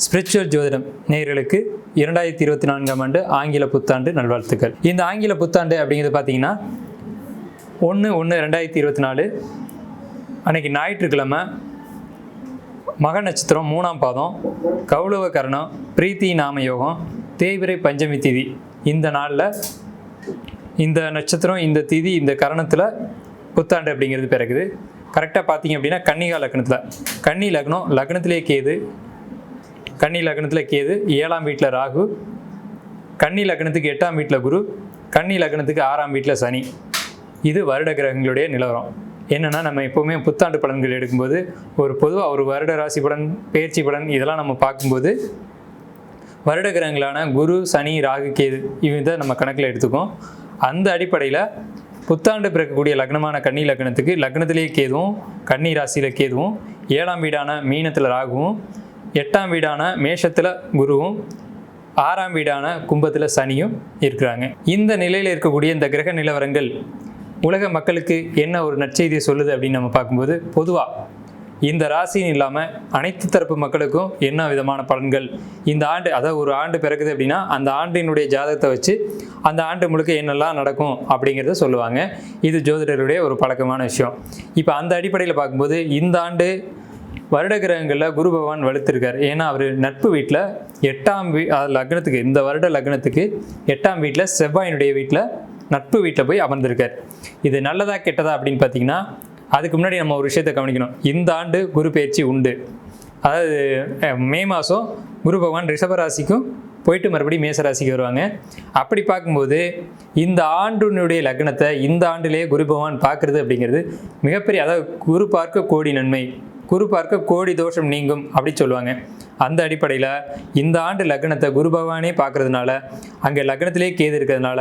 Spiritual ஜோதிடம் நேயர்களுக்கு 2024ஆம் ஆண்டு ஆங்கில புத்தாண்டு நல்வாழ்த்துக்கள். இந்த ஆங்கில புத்தாண்டு அப்படிங்கிறது பார்த்தீங்கன்னா 1/1/2024 அன்னைக்கு ஞாயிற்றுக்கிழமை மக நட்சத்திரம் 3ஆம் பாதம், கௌளவ கரணம், பிரீத்தி நாம யோகம், தேய்பிறை பஞ்சமி திதி. இந்த நாளில் இந்த நட்சத்திரம், இந்த திதி, இந்த கரணத்தில் புத்தாண்டு அப்படிங்கிறது பிறகுது. கரெக்டாக பார்த்தீங்க அப்படின்னா கன்னிகா லக்னத்தில், கன்னி லக்னம், லக்னத்திலே கேது, கன்னி லக்னத்தில் கேது, 7ஆம் வீட்டில் ராகு, கன்னி லக்னத்துக்கு 8ஆம் வீட்டில் குரு, கன்னி லக்னத்துக்கு 6ஆம் வீட்டில் சனி. இது வருட கிரகங்களுடைய நிலவரம். என்னென்னா, நம்ம எப்போவுமே புத்தாண்டு பலன்கள் எடுக்கும்போது பொதுவாக ஒரு வருட ராசி பலன், பயிற்சி பலன் இதெல்லாம் நம்ம பார்க்கும்போது வருட கிரகங்களான குரு, சனி, ராகு, கேது இதை நம்ம கணக்கில் எடுத்துக்கோம். அந்த அடிப்படையில் புத்தாண்டு பிறக்கக்கூடிய லக்னமான கன்னி லக்னத்துக்கு லக்னத்திலேயே கேதுவும், கன்னி ராசியில் கேதுவும், 7ஆம் வீடான மீனத்தில் ராகுவும், 8ஆம் வீடான மேஷத்தில் குருவும், 6ஆம் வீடான கும்பத்தில் சனியும் இருக்கிறாங்க. இந்த நிலையில் இருக்கக்கூடிய இந்த கிரக நிலவரங்கள் உலக மக்களுக்கு என்ன ஒரு நற்செய்தியை சொல்லுது அப்படின்னு நம்ம பார்க்கும்போது, பொதுவாக இந்த ராசின்னு இல்லாமல் அனைத்து தரப்பு மக்களுக்கும் என்ன விதமான பலன்கள் இந்த ஆண்டு, அதாவது ஒரு ஆண்டு பிறகுது அப்படின்னா அந்த ஆண்டினுடைய ஜாதகத்தை வச்சு அந்த ஆண்டு முழுக்க என்னெல்லாம் நடக்கும் அப்படிங்கிறத சொல்லுவாங்க. இது ஜோதிடருடைய ஒரு பழக்கமான விஷயம். இப்போ அந்த அடிப்படையில் பார்க்கும்போது இந்த ஆண்டு வருட கிரகங்களில் குரு பகவான் வலுத்திருக்கார். ஏன்னா அவர் நட்பு வீட்டில் 8ஆம் லக்னத்துக்கு, இந்த வருட லக்னத்துக்கு 8ஆம் வீட்டில் செவ்வாயினுடைய வீட்டில் நட்பு வீட்டில் போய் அமர்ந்திருக்கார். இது நல்லதா கெட்டதா அப்படின்னு பார்த்தீங்கன்னா, அதுக்கு முன்னாடி நம்ம ஒரு விஷயத்தை கவனிக்கணும். இந்த ஆண்டு குரு பயிற்சி உண்டு. அதாவது மே மாதம் குரு பகவான் ரிஷபராசிக்கும் போயிட்டு மறுபடியும் மேசராசிக்கு வருவாங்க. அப்படி பார்க்கும்போது இந்த ஆண்டினுடைய லக்னத்தை இந்த ஆண்டிலேயே குரு பகவான் பார்க்குறது அப்படிங்கிறது மிகப்பெரிய, அதாவது குரு பார்க்க கோடி நன்மை, குரு பார்க்க கோடி தோஷம் நீங்கும் அப்படி சொல்லுவாங்க. அந்த அடிப்படையில் இந்த ஆண்டு லக்னத்தை குரு பகவானே பார்க்கறதுனால, அங்கே லக்னத்திலே கேது இருக்கிறதுனால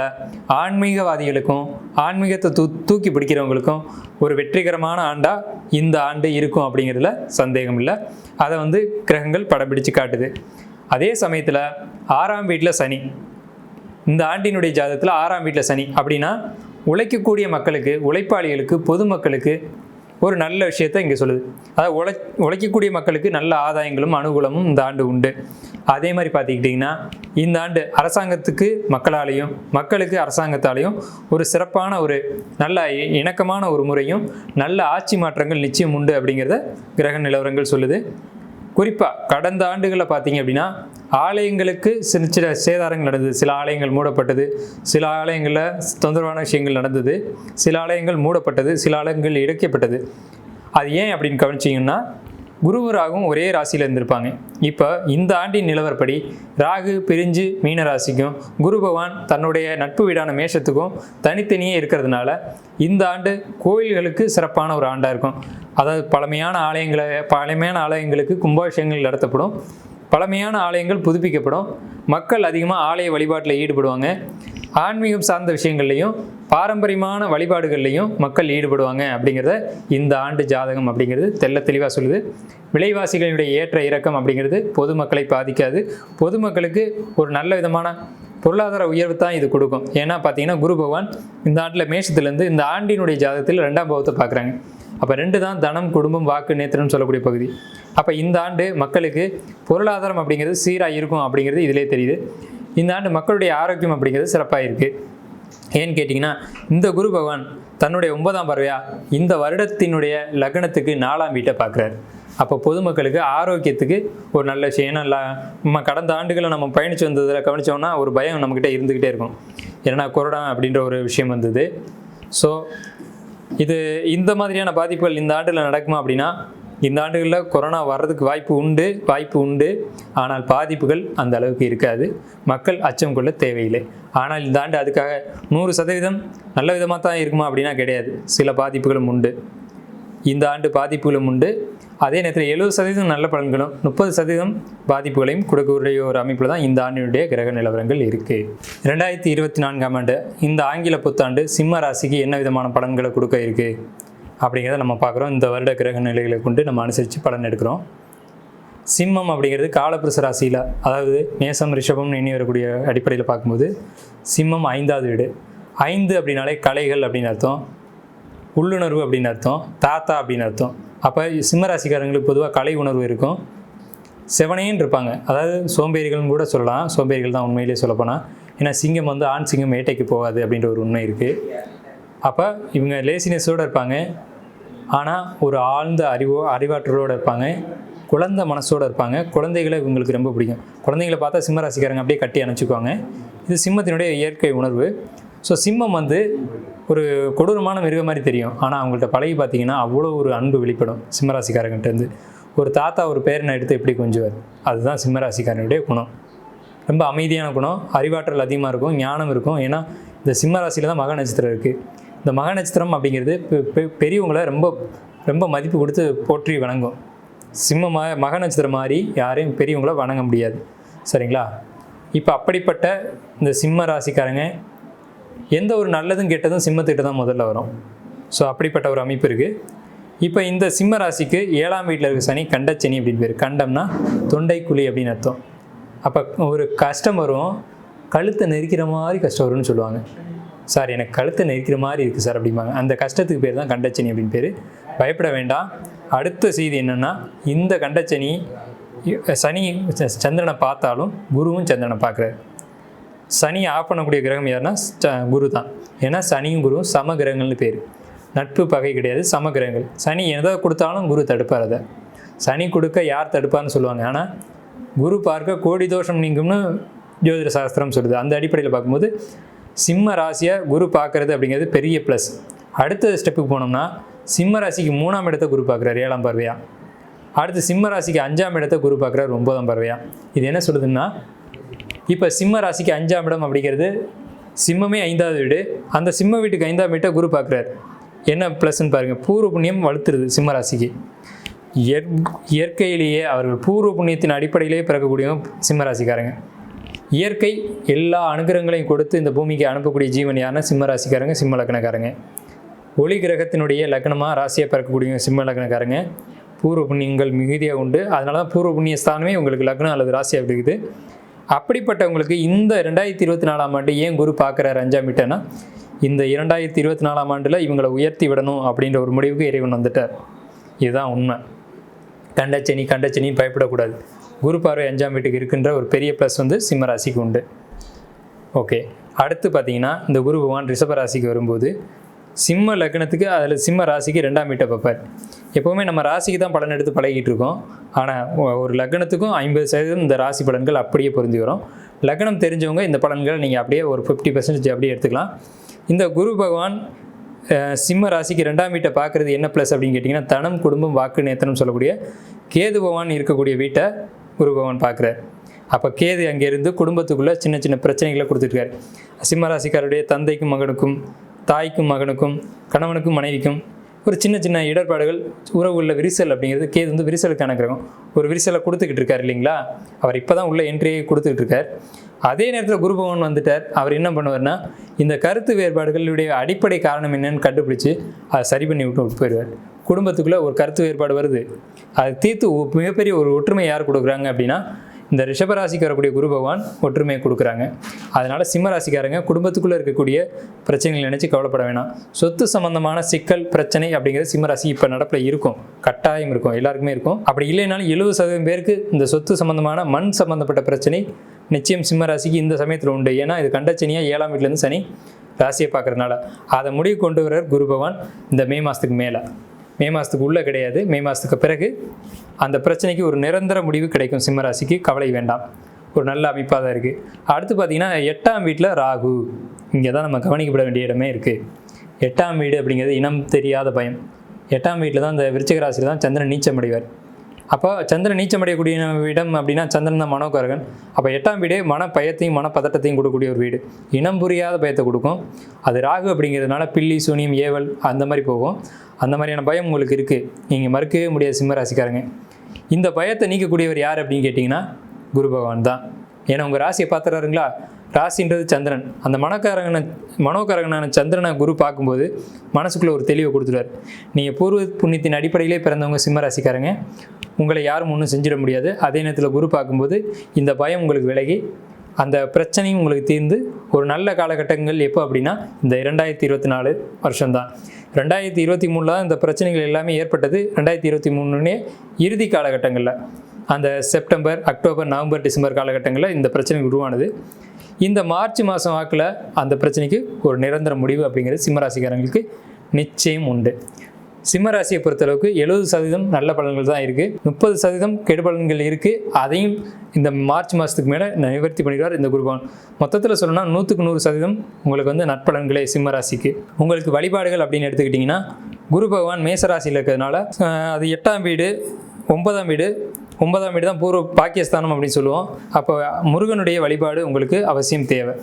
ஆன்மீகவாதிகளுக்கும் ஆன்மீகத்தை தூக்கி பிடிக்கிறவங்களுக்கும் ஒரு வெற்றிகரமான ஆண்டாக இந்த ஆண்டு இருக்கும் அப்படிங்கிறதுல சந்தேகம் இல்லை. அதை கிரகங்கள் படம் பிடிச்சு காட்டுது. அதே சமயத்தில் 6ஆம் வீட்டில் சனி, இந்த ஆண்டினுடைய ஜாதகத்தில் 6ஆம் வீட்டில் சனி அப்படின்னா உழைக்கக்கூடிய மக்களுக்கு, உழைப்பாளிகளுக்கு, பொதுமக்களுக்கு ஒரு நல்ல விஷயத்தை இங்கே சொல்லுது. அதாவது உழைக்கக்கூடிய மக்களுக்கு நல்ல ஆதாயங்களும் அனுகூலமும் இந்த ஆண்டு உண்டு. அதே மாதிரி பார்த்துக்கிட்டிங்கன்னா இந்த ஆண்டு அரசாங்கத்துக்கு மக்களாலேயும், மக்களுக்கு அரசாங்கத்தாலேயும் ஒரு சிறப்பான ஒரு நல்ல இணக்கமான ஒரு முறையும் நல்ல ஆட்சி மாற்றங்கள் நிச்சயம் உண்டு அப்படிங்கிறத கிரக நிலவரங்கள் சொல்லுது. குறிப்பாக கடந்த ஆண்டுகளில் பார்த்தீங்க அப்படின்னா ஆலயங்களுக்கு சின்ன சின்ன சேதாரங்கள் நடந்தது. சில ஆலயங்கள் மூடப்பட்டது, சில ஆலயங்களில் தொந்தரவான விஷயங்கள் நடந்தது, சில ஆலயங்கள் மூடப்பட்டது, சில ஆலயங்கள் இடிக்கப்பட்டது. அது ஏன் அப்படின்னு கவனிச்சிங்கன்னா, குருவும் ராகும் ஒரே ராசியில் இருந்திருப்பாங்க. இப்போ இந்த ஆண்டின் நிலவரப்படி ராகு பிரிஞ்சு மீன ராசிக்கும், குரு பகவான் தன்னுடைய நட்பு வீடான மேஷத்துக்கும் தனித்தனியே இருக்கிறதுனால இந்த ஆண்டு கோயில்களுக்கு சிறப்பான ஒரு ஆண்டாக இருக்கும். அதாவது பழமையான ஆலயங்களுக்கு கும்பாபிஷேகங்கள் நடத்தப்படும், பழமையான ஆலயங்கள் புதுப்பிக்கப்படும், மக்கள் அதிகமாக ஆலய வழிபாட்டில் ஈடுபடுவாங்க, ஆன்மீகம் சார்ந்த விஷயங்கள்லையும் பாரம்பரியமான வழிபாடுகள்லையும் மக்கள் ஈடுபடுவாங்க அப்படிங்கிறத இந்த ஆண்டு ஜாதகம் அப்படிங்கிறது தெள்ள தெளிவாக சொல்லுது. விலைவாசிகளுடைய ஏற்ற இறக்கம் அப்படிங்கிறது பொதுமக்களை பாதிக்காது. பொதுமக்களுக்கு ஒரு நல்ல விதமான பொருளாதார உயர்வு தான் இது கொடுக்கும். ஏன்னா பார்த்தீங்கன்னா குரு பகவான் இந்த ஆண்டில் மேஷத்துலேருந்து இந்த ஆண்டினுடைய ஜாதகத்தில் 2ஆம் பாவத்தை பார்க்குறாங்க. அப்போ 2 தான் தனம், குடும்பம், வாக்கு, நேத்திரம்னு சொல்லக்கூடிய பகுதி. அப்போ இந்த ஆண்டு மக்களுக்கு பொருளாதாரம் அப்படிங்கிறது சீராக இருக்கும் அப்படிங்கிறது இதிலே தெரியுது. இந்த ஆண்டு மக்களுடைய ஆரோக்கியம் அப்படிங்கிறது சிறப்பாக இருக்குது. ஏன்னு கேட்டிங்கன்னா, இந்த குரு பகவான் தன்னுடைய 9ஆம் பார்வையாக இந்த வருடத்தினுடைய லக்னத்துக்கு 4ஆம் வீட்டை பார்க்குறாரு. அப்போ பொதுமக்களுக்கு ஆரோக்கியத்துக்கு ஒரு நல்ல விஷயம். ஏன்னா நம்ம கடந்த ஆண்டுகளை நம்ம பயணித்து வந்ததில் கவனித்தோம்னா ஒரு பயம் நம்மக்கிட்ட இருந்துக்கிட்டே இருக்கும். ஏன்னா கொரோனா அப்படின்ற ஒரு விஷயம் வந்தது. ஸோ இந்த மாதிரியான பாதிப்புகள் இந்த ஆண்டில் நடக்குமா அப்படின்னா, இந்த ஆண்டுகளில் கொரோனா வர்றதுக்கு வாய்ப்பு உண்டு. ஆனால் பாதிப்புகள் அந்த அளவுக்கு இருக்காது. மக்கள் அச்சம் கொள்ள தேவையில்லை. ஆனால் இந்த ஆண்டு அதுக்காக 100% நல்ல விதமாக தான் இருக்குமா அப்படின்னா கிடையாது. சில பாதிப்புகளும் உண்டு. இந்த ஆண்டு பாதிப்புகளும் உண்டு. அதே நேரத்தில் 70% நல்ல பலன்களும் 30% பாதிப்புகளையும் கொடுக்கக்கூடிய ஒரு அமைப்பில் தான் இந்த ஆண்டினுடைய கிரக நிலவரங்கள் இருக்குது. 2024ஆம் ஆண்டு இந்த ஆங்கில புத்தாண்டு சிம்ம ராசிக்கு என்ன விதமான பலன்களை கொடுக்க இருக்குது அப்படிங்கிறத நம்ம பார்க்குறோம். இந்த வருட கிரக நிலைகளை கொண்டு நம்ம அனுசரித்து பலன் எடுக்கிறோம். சிம்மம் அப்படிங்கிறது காலபுருஷ ராசியில், அதாவது மேசம், ரிஷபம் எண்ணி வரக்கூடிய அடிப்படையில் பார்க்கும்போது சிம்மம் 5ஆவது வீடு. 5 அப்படின்னாலே கலைகள் அப்படின்னு அர்த்தம். உள்ளுணர்வு அப்படின்னு அர்த்தம், தாத்தா அப்படின்னு அர்த்தம். அப்போ சிம்மராசிக்காரங்களுக்கு பொதுவாக கலை உணர்வு இருக்கும், செவனேன்னு இருப்பாங்க. அதாவது சோம்பேறிகள்னு கூட சொல்லலாம், சோம்பேறிகள் தான் உண்மையிலே சொல்லப்போனால். ஏன்னா சிங்கம் வந்து ஆண் சிங்கம் வேட்டைக்கு போகாது அப்படின்ற ஒரு உண்மை இருக்குது. அப்போ இவங்க லேசினஸோடு இருப்பாங்க, ஆனால் ஒரு ஆழ்ந்த அறிவாற்றலோடு இருப்பாங்க, குழந்தை மனசோடு இருப்பாங்க. குழந்தைகளை இவங்களுக்கு ரொம்ப பிடிக்கும். குழந்தைகளை பார்த்தா சிம்மராசிக்காரங்க அப்படியே கட்டி அணைச்சிக்குவாங்க. இது சிம்மத்தினுடைய இயற்கை உணர்வு. ஸோ சிம்மம் வந்து ஒரு கொடூரமான மிருகம் மாதிரி தெரியும், ஆனால் அவங்கள்ட்ட பழகி பார்த்தீங்கன்னா அவ்வளோ ஒரு அன்பு வெளிப்படும் சிம்மராசிக்காரங்கிட்டேருந்து. ஒரு தாத்தா ஒரு பேரனை எடுத்து எப்படி கொஞ்சுவார், அதுதான் சிம்மராசிக்காரனுடைய குணம். ரொம்ப அமைதியான குணம், அறிவாற்றல் அதிகமாக இருக்கும், ஞானம் இருக்கும். ஏன்னா இந்த சிம்மராசியில் தான் மக நட்சத்திரம் இருக்குது. இந்த மக நட்சத்திரம் அப்படிங்கிறது பெரியவங்களை ரொம்ப ரொம்ப மதிப்பு கொடுத்து போற்றி வணங்கும். மக நட்சத்திரம் மாதிரி யாரையும் பெரியவங்கள வணங்க முடியாது. சரிங்களா? இப்போ அப்படிப்பட்ட இந்த சிம்ம ராசிக்காரங்க எந்த ஒரு நல்லதும் கெட்டதும் சிம்மத்திட்ட தான் முதல்ல வரும். ஸோ அப்படிப்பட்ட ஒரு அமைப்பு இருக்குது. இப்போ இந்த சிம்ம ராசிக்கு 7ஆம் வீட்டில் இருக்க சனி கண்டச்சனி அப்படின்னு பேர். கண்டம்னா தொண்டை குழி அப்படின்னு அர்த்தம். அப்போ ஒரு கஷ்டம் வரும், கழுத்தை நெரிக்கிற மாதிரி கஷ்டம் வரும்னு சொல்லுவாங்க. சார் எனக்கு கழுத்தை நெரிக்கிற மாதிரி இருக்குது சார் அப்படிம்பாங்க. அந்த கஷ்டத்துக்கு பேர் தான் கண்டச்சனி அப்படின்னு பேர். பயப்பட வேண்டாம். அடுத்த செய்தி என்னென்னா, இந்த கண்டச்சனி சனி சந்திரனை பார்த்தாலும் குருவும் சந்திரனை பார்க்குறாரு. சனியை ஆஃப் பண்ணக்கூடிய கிரகம் யாருன்னா குரு தான். ஏன்னா சனியும் குருவும் சம கிரகங்கள்னு பேர். நட்பு பகை கிடையாது, சம கிரகங்கள். சனி எதை கொடுத்தாலும் குரு தடுப்பார். அதை சனி கொடுக்க யார் தடுப்பார்னு சொல்லுவாங்க. ஆனால் குரு பார்க்க கோடி தோஷம் நீங்கும்னு ஜோதிட சாஸ்திரம் சொல்லுது. அந்த அடிப்படையில் பார்க்கும்போது சிம்ம ராசியை குரு பார்க்குறது அப்படிங்கிறது பெரிய ப்ளஸ். அடுத்த ஸ்டெப்புக்கு போனோம்னா, சிம்ம ராசிக்கு 3ஆம் இடத்தை குரு பார்க்குறாரு 7ஆம் பார்வையா. அடுத்து சிம்ம ராசிக்கு 5ஆம் இடத்தை குரு பார்க்குறாரு 9ஆம் பார்வையா. இது என்ன சொல்லுதுன்னா, இப்போ சிம்ம ராசிக்கு 5ஆம் இடம் அப்படிங்கிறது சிம்மமே 5வது வீடு. அந்த சிம்ம வீட்டுக்கு 5ஆம் வீட்டை குரு பார்க்குறாரு. என்ன ப்ளஸ்ன்னு பாருங்கள், பூர்வ புண்ணியம் வலுத்துருது சிம்ம ராசிக்கு. இயற்கையிலேயே அவர்கள் பூர்வ புண்ணியத்தின் அடிப்படையிலேயே பிறக்கக்கூடியவங்க சிம்ம ராசிக்காரங்க. இயற்கை எல்லா அனுகிரகங்களையும் கொடுத்து இந்த பூமிக்கு அனுப்பக்கூடிய ஜீவன் யாருன்னா சிம்ம ராசிக்காரங்க, சிம்ம லக்னக்காரங்க. ஒளி கிரகத்தினுடைய லக்னமாக ராசியாக பிறக்கக்கூடியவங்க சிம்ம லக்னக்காரங்க. பூர்வ புண்ணியங்கள் மிகுதியாக உண்டு. அதனால தான் பூர்வ புண்ணிய ஸ்தானமே உங்களுக்கு லக்னம் அல்லது ராசியாக இருக்குது. அப்படிப்பட்டவங்களுக்கு இந்த 2024ஆம் ஆண்டு ஏன் குரு பார்க்குறாரு 5ஆம் வீட்டைன்னா, இந்த 2024ஆம் ஆண்டில் இவங்களை உயர்த்தி விடணும் அப்படின்ற ஒரு முடிவுக்கு இறைவன் வந்துட்டார். இதுதான் உண்மை. கண்டச்சனி பயப்படக்கூடாது. குரு பார்வை 5ஆம் வீட்டுக்கு இருக்கின்ற ஒரு பெரிய ப்ளஸ் வந்து சிம்ம ராசிக்கு உண்டு. ஓகே, அடுத்து பார்த்தீங்கன்னா இந்த குரு பகவான் ரிஷப ராசிக்கு வரும்போது சிம்ம லக்னத்துக்கு அதில் சிம்ம ராசிக்கு 2ஆம் வீட்டை பார்ப்பார். எப்போவுமே நம்ம ராசிக்கு தான் பலன் எடுத்து பழகிட்டு இருக்கோம். ஆனால் ஒரு லக்னத்துக்கும் 50% இந்த ராசி பலன்கள் அப்படியே பொருந்தி வரும். லக்னம் தெரிஞ்சவங்க இந்த பலன்களை நீங்கள் அப்படியே ஒரு 50% அப்படியே எடுத்துக்கலாம். இந்த குரு பகவான் சிம்ம ராசிக்கு 2ஆம் வீட்டை பார்க்குறது என்ன ப்ளஸ் அப்படின்னு கேட்டிங்கன்னா, தனம், குடும்பம், வாக்கு, நேத்தனம் சொல்லக்கூடிய கேது பகவான் இருக்கக்கூடிய வீட்டை குரு பகவான் பார்க்குறார். அப்போ கேது அங்கேருந்து குடும்பத்துக்குள்ளே சின்ன சின்ன பிரச்சனைகளை கொடுத்துருக்காரு. சிம்ம ராசிக்காருடைய தந்தைக்கும் மகனுக்கும், தாய்க்கும் மகனுக்கும், கணவனுக்கும் மனைவிக்கும் ஒரு சின்ன சின்ன இடர்பாடுகள், உறவுள்ள விரிசல் அப்படிங்கிறது கேது வந்து விரிசலுக்கான கிரகம். ஒரு விரிசலை கொடுத்துக்கிட்டு இருக்கார் இல்லைங்களா. அவர் இப்போ தான் உள்ள என்ட்ரியை கொடுத்துக்கிட்டு இருக்கார். அதே நேரத்தில் குரு பகவான் வந்துட்டார். அவர் என்ன பண்ணுவார்னா, இந்த கருத்து வேறுபாடுகளுடைய அடிப்படை காரணம் என்னன்னு கண்டுபிடிச்சி அதை சரி பண்ணி விட்டு போயிடுவார். குடும்பத்துக்குள்ளே ஒரு கருத்து வேறுபாடு வருது, அதை தீர்த்து மிகப்பெரிய ஒரு ஒற்றுமை யார் கொடுக்குறாங்க அப்படின்னா, இந்த ரிஷபராசிக்கு வரக்கூடிய குரு பகவான் ஒற்றுமையை கொடுக்குறாங்க. அதனால் சிம்மராசிக்காரங்க குடும்பத்துக்குள்ளே இருக்கக்கூடிய பிரச்சனைகள் நினச்சி கவலைப்பட வேணாம். சொத்து சம்மந்தமான சிக்கல் பிரச்சனை அப்படிங்கிறது சிம்மராசி இப்போ நடப்பில் இருக்கும், கட்டாயம் இருக்கும், எல்லாருக்குமே இருக்கும். அப்படி இல்லைனாலும் 70% பேருக்கு இந்த சொத்து சம்மந்தமான மண் சம்மந்தப்பட்ட பிரச்சனை நிச்சயம் சிம்மராசிக்கு இந்த சமயத்தில் உண்டு. ஏன்னா இது கண்டச்சனியாக 7ஆம் வீட்டிலேருந்து சனி ராசியை பார்க்குறதுனால அதை முடிவு கொண்டு வர்றார் குரு பகவான் இந்த மே மாதத்துக்கு மேலே. மே மாதத்துக்கு உள்ளே கிடையாது, மே மாதத்துக்கு பிறகு அந்த பிரச்சனைக்கு ஒரு நிரந்தர முடிவு கிடைக்கும். சிம்மராசிக்கு கவலை வேண்டாம், ஒரு நல்ல அமைப்பாக தான் இருக்குது. அடுத்து பார்த்திங்கன்னா 8ஆம் வீட்டில் ராகு. இங்கே தான் நம்ம கவனிக்கப்பட வேண்டிய இடமே இருக்குது. 8ஆம் வீடு அப்படிங்கிறது இனம் தெரியாத பயம். 8ஆம் வீட்டில் தான் இந்த விருச்சிக ராசியில் தான் சந்திரன் நீச்சமடைவார். அப்போ சந்திரன் நீச்சமடையக்கூடிய இடம் அப்படின்னா சந்திரன் தான் மனோகாரகன். அப்போ 8ஆம் வீடே மனப்பயத்தையும் மனப்பதட்டத்தையும் கொடுக்கக்கூடிய ஒரு வீடு. இனம் புரியாத பயத்தை கொடுக்கும். அது ராகு அப்படிங்கிறதுனால பில்லி, சூனியம், ஏவல் அந்த மாதிரி போகும். அந்த மாதிரியான பயம் உங்களுக்கு இருக்குது, நீங்கள் மறுக்கவே முடியாது சிம்மராசிக்காரங்க. இந்த பயத்தை நீக்கக்கூடியவர் யார் அப்படின்னு கேட்டிங்கன்னா குரு பகவான் தான். ஏன்னா உங்கள் ராசியை பார்த்துறாருங்களா, ராசின்றது சந்திரன். அந்த மனோகாரகனான சந்திரனை குரு பார்க்கும்போது மனசுக்குள்ளே ஒரு தெளிவை கொடுத்துருவார். நீங்கள் பூர்வ புண்ணியத்தின் அடிப்படையிலே பிறந்தவங்க சிம்மராசிக்காரங்க, உங்களை யாரும் ஒன்றும் செஞ்சிட முடியாது. அதே நேரத்தில் குரு பார்க்கும்போது இந்த பயம் உங்களுக்கு விலகி அந்த பிரச்சனையும் உங்களுக்கு தீர்ந்து ஒரு நல்ல காலகட்டங்கள் எப்போ அப்படின்னா இந்த 2024 வருஷம்தான். 2023 தான் இந்த பிரச்சனைகள் எல்லாமே ஏற்பட்டது. 2023 இறுதி காலகட்டங்களில், அந்த செப்டம்பர், அக்டோபர், நவம்பர், டிசம்பர் காலகட்டங்களில் இந்த பிரச்சனைகள் உருவானது. இந்த மார்ச் மாதம் வாக்கில் அந்த பிரச்சனைக்கு ஒரு நிரந்தர முடிவு அப்படிங்கிறது சிம்மராசிக்காரங்களுக்கு நிச்சயம் உண்டு. சிம்மராசியை பொறுத்தளவுக்கு 70% நல்ல பலன்கள் தான் இருக்குது, 30% கெடுபலன்கள் இருக்குது. அதையும் இந்த மார்ச் மாதத்துக்கு மேலே நிவர்த்தி பண்ணிடுவார் இந்த குரு பகவான். மொத்தத்தில் சொல்லணும்னா 100க்கு 100% உங்களுக்கு வந்து நற்பலன்களே சிம்மராசிக்கு. உங்களுக்கு வழிபாடுகள் அப்படின்னு எடுத்துக்கிட்டிங்கன்னா, குரு பகவான் மேசராசியில் இருக்கிறதுனால அது 8ஆம் வீடு, 9ஆம் வீடு. 9ஆம் வீடு தான் பூர்வ பாக்கியஸ்தானம் அப்படின்னு சொல்லுவோம். அப்போ முருகனுடைய வழிபாடு உங்களுக்கு அவசியம் தேவை.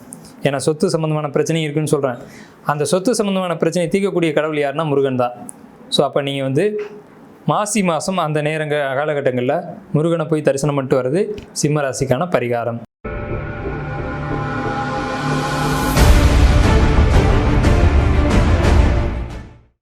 ஏன்னா சொத்து சம்மந்தமான பிரச்சனை இருக்குதுன்னு சொல்கிறேன். அந்த சொத்து சம்மந்தமான பிரச்சனையை தீர்க்கக்கூடிய கடவுள் யாருன்னா முருகன் தான். ஸோ அப்போ நீங்கள் வந்து மாசி மாதம் அந்த காலகட்டங்களில் முருகனை போய் தரிசனம் பண்ணிட்டு வர்றது சிம்மராசிக்கான பரிகாரம்.